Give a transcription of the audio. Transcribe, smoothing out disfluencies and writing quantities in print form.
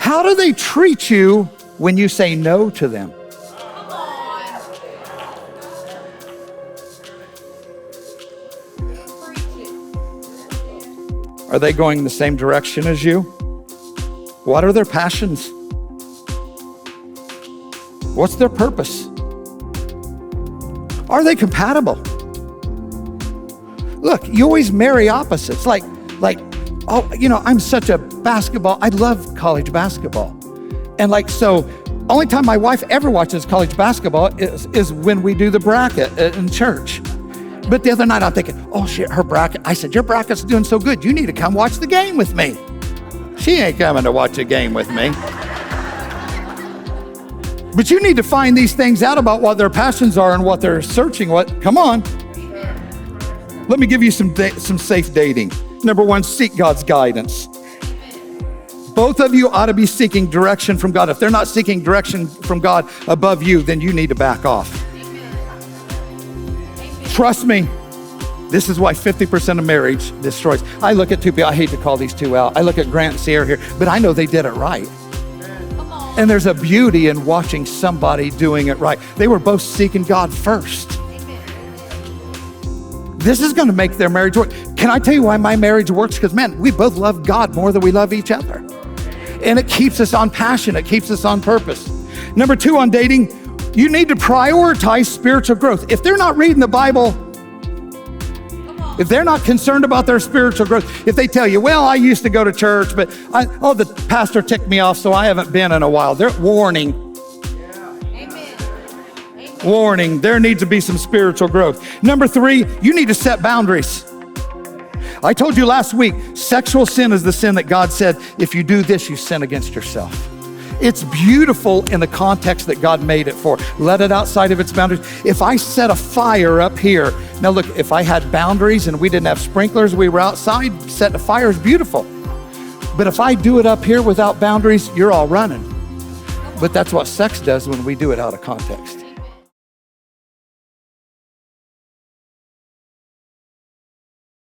How do they treat you when you say no to them? Are they going the same direction as you? What are their passions? What's their purpose? Are they compatible? Look, you always marry opposites. Like, oh, I'm such a I love college basketball. And so, only time my wife ever watches college basketball is when we do the bracket in church. But the other night I'm thinking, oh shit, her bracket. I said, your bracket's doing so good. You need to come watch the game with me. She ain't coming to watch a game with me. But you need to find these things out about what their passions are and what they're searching. Come on. Let me give you some safe dating. Number one, seek God's guidance. Both of you ought to be seeking direction from God. If they're not seeking direction from God above you, then you need to back off. Trust me, this is why 50% of marriage destroys. I look at two people, I hate to call these two out. I look at Grant and Sierra here, but I know they did it right. And there's a beauty in watching somebody doing it right. They were both seeking God first. This is gonna make their marriage work. Can I tell you why my marriage works? Because man, we both love God more than we love each other. And it keeps us on passion, it keeps us on purpose. Number two on dating, you need to prioritize spiritual growth. If they're not reading the Bible, if they're not concerned about their spiritual growth, if they tell you, well, I used to go to church, but the pastor ticked me off, so I haven't been in a while. They're warning. Warning, there needs to be some spiritual growth. Number three, you need to set boundaries. I told you last week, sexual sin is the sin that God said, if you do this, you sin against yourself. It's beautiful in the context that God made it for. Let it outside of its boundaries. If I set a fire up here, now look, if I had boundaries and we didn't have sprinklers, we were outside, setting a fire is beautiful. But if I do it up here without boundaries, you're all running. But that's what sex does when we do it out of context.